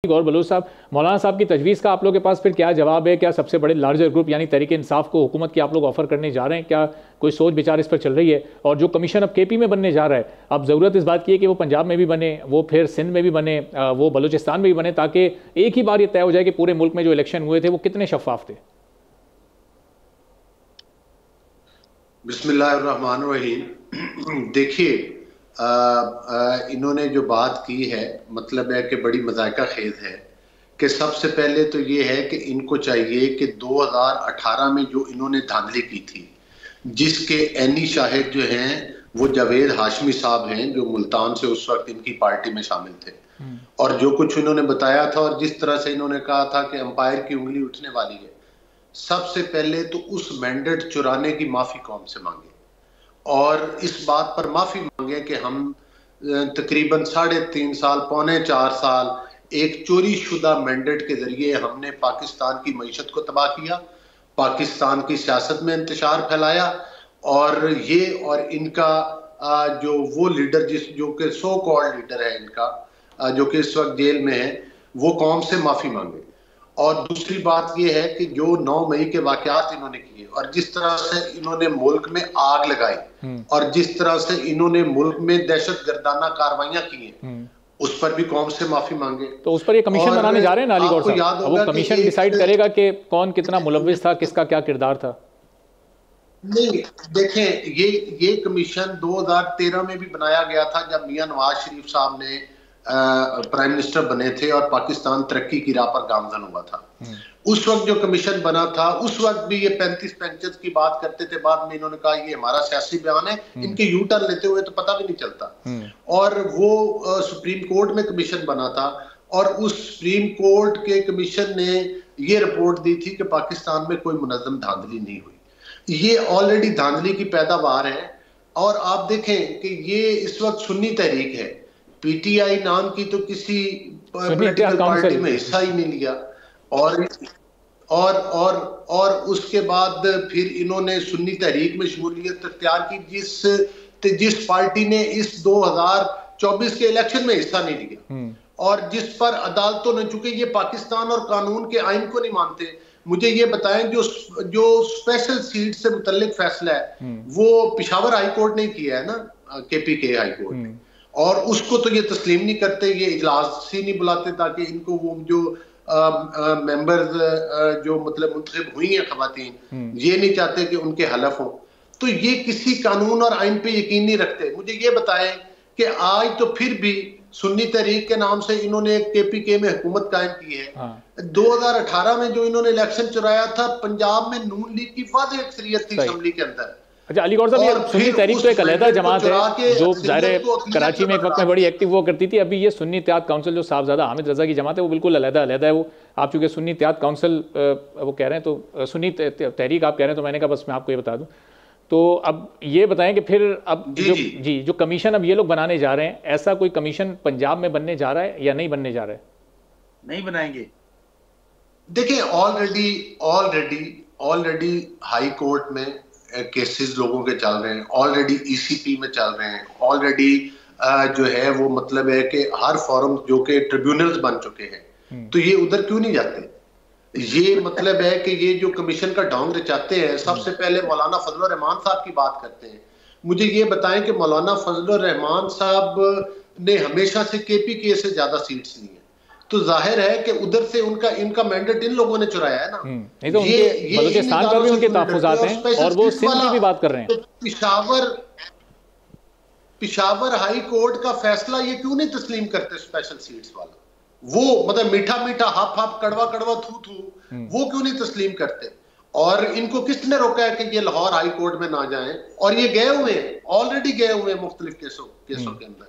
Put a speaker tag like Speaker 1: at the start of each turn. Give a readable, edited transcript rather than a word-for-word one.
Speaker 1: गौर बलूच साहब, मौलाना साहब की तजवीज़ का आप लोगों के पास फिर क्या जवाब है? क्या सबसे बड़े लार्जर ग्रुप यानी तहरीक इंसाफ को हुकूमत की आप लोग ऑफर करने जा रहे हैं? क्या कोई सोच विचार इस पर चल रही है? और जो कमीशन अब केपी में बनने जा रहा है, अब ज़रूरत इस बात की है कि वो पंजाब में भी बने, वो फिर सिंध में भी बने, वो बलूचिस्तान में भी बने, ताकि एक ही बार ये तय हो जाए कि पूरे मुल्क में जो इलेक्शन हुए थे वो कितने शफाफ थे।
Speaker 2: बिस्मिल्लाहिर्रहमानिर्रहीम। देखिए, इन्होंने जो बात की है मतलब है कि बड़ी मज़ाक़ा खेज़ है कि सबसे पहले तो ये है कि इनको चाहिए कि 2018 में जो इन्होंने धांधली की थी, जिसके ऐनी शाहिद जो हैं वो जावेद हाशमी साहब हैं, जो मुल्तान से उस वक्त इनकी पार्टी में शामिल थे, और जो कुछ इन्होंने बताया था और जिस तरह से इन्होंने कहा था कि अंपायर की उंगली उठने वाली है, सबसे पहले तो उस मैंडेट चुराने की माफ़ी कौम से मांगे और इस बात पर माफी मांगे कि हम तकरीबन 3.5 साल, 3.25 साल एक चोरी शुदा मैंडेट के जरिए हमने पाकिस्तान की मईशत को तबाह किया, पाकिस्तान की सियासत में इंतशार फैलाया, और ये और इनका जो वो लीडर जो कि सो कॉल्ड लीडर है इनका, जो कि इस वक्त जेल में है, वो कौम से माफी मांगे। और दूसरी बात यह है कि जो 9 मई के वाकयात इन्होंने किए और जिस तरह से इन्होंने मुल्क में आग लगाई और जिस तरह से इन्होंने मुल्क में दहशत गर्दाना कार्रवाइयां की हैं, उस पर भी कौम से माफी मांगे।
Speaker 1: तो उस पर ये कमीशन बनाने जा रहे हैं नाली गौर साहब, वो कमीशन डिसाइड करेगा कि कौन कितना मुलव्विस था, किसका क्या किरदार था।
Speaker 2: नहीं, देखें, ये कमीशन 2013 में भी बनाया गया था जब मियां नवाज शरीफ साहब ने प्राइम मिनिस्टर बने थे और पाकिस्तान तरक्की की राह पर गामजन हुआ था। उस वक्त जो कमीशन बना था, उस वक्त भी ये 35 पेंचर्स की बात करते थे। बाद में इन्होंने कहा ये हमारा सियासी बयान है, इनके यू टर्न लेते हुए तो पता भी नहीं चलता। और वो सुप्रीम कोर्ट में कमीशन बना था और उस सुप्रीम कोर्ट के कमीशन ने ये रिपोर्ट दी थी कि पाकिस्तान में कोई मुनज़्ज़म धांधली नहीं हुई। ये ऑलरेडी धांधली की पैदावार है। और आप देखें कि ये इस वक्त सुन्नी तहरीक है, पीटीआई नाम की तो किसी पॉलिटिकल पार्टी में हिस्सा ही नहीं लिया। और उसके बाद फिर इन्होंने सुन्नी तहरीक में शमूलियत अख्तियार की, जिस पार्टी ने इस 2024 के इलेक्शन में हिस्सा नहीं लिया और जिस पर अदालतों ने, चूंकि ये पाकिस्तान और कानून के आइन को नहीं मानते, मुझे ये बताएं जो स्पेशल सीट से मुतल्लिक फैसला है वो पिशावर हाई कोर्ट ने किया है ना, केपीके हाई कोर्ट ने, और उसको तो ये तस्लीम नहीं करते, ये इजलास ही नहीं बुलाते ताकि इनको वो जो मेंबर्स जो मतलब मुंतखब हुई हैं खवातीन, ये नहीं चाहते कि उनके हलफ हो। तो ये किसी कानून और आइन पे यकीन नहीं रखते। मुझे ये बताएं कि आज तो फिर भी सुन्नी तहरीक के नाम से इन्होंने केपीके में हुकूमत कायम की है। 2018 में जो इन्होंने इलेक्शन चुराया था, पंजाब में नून लीग की वाज़ेह अक्सरियत थी असेंबली के अंदर।
Speaker 1: अच्छा अली गौर साहब, ये सुन्नी तहरीक तो एक अलहदा जमात है जो ज़ाहिर कराची में एक वक्त में बड़ी एक्टिव वो करती थी। अभी ये सुन्नी इत्तेहाद काउंसिल जो साहबजादा हामिद रजा की जमात है वो बिल्कुल अलहदा है। वो आप चूंकि सुन्नी इत्तेहाद काउंसिल वो कह रहे हैं, तो सुन्नी तहरीक आप कह रहे हैं, तो मैंने कहा बस मैं आपको ये बता दूं। तो अब ये बताएं कि फिर अब जो कमीशन अब ये लोग बनाने जा रहे हैं, ऐसा कोई कमीशन पंजाब में बनने जा रहा है या नहीं बनने जा रहा है?
Speaker 3: नहीं बनाएंगे।
Speaker 2: देखिए, ऑलरेडी हाई कोर्ट में केसेस लोगों के चल रहे हैं, ऑलरेडी ईसीपी में चल रहे हैं, ऑलरेडी जो है वो मतलब है कि हर फोरम जो कि ट्रिब्यूनल्स बन चुके हैं, तो ये उधर क्यों नहीं जाते? ये मतलब है कि ये जो कमीशन का ढोंग रचाते हैं, सबसे पहले मौलाना फजलुर रहमान साहब की बात करते हैं। मुझे ये बताएं कि मौलाना फजलुर रहमान साहब ने हमेशा से केपीके से ज्यादा सीट्स ली हैं, तो जाहिर है कि उधर से इनका मैंडेट इन लोगों ने चुराया है ना।
Speaker 1: नहीं तो ये बलूचिस्तान पर भी उनके तहफ्फुज़ात हैं और वो सिंध की भी बात कर रहे हैं।
Speaker 2: तो पिशावर हाई कोर्ट का फैसला ये क्यों नहीं तस्लीम करते स्पेशल सीट्स वाला? वो मतलब मीठा हाफ कड़वा थू वो क्यों नहीं तस्लीम करते? और इनको किसने रोका है कि ये लाहौर हाई कोर्ट में ना जाएं? और ये गए हुए हैं, ऑलरेडी गए हुए हैं मुख्तलिफ केसों के अंदर।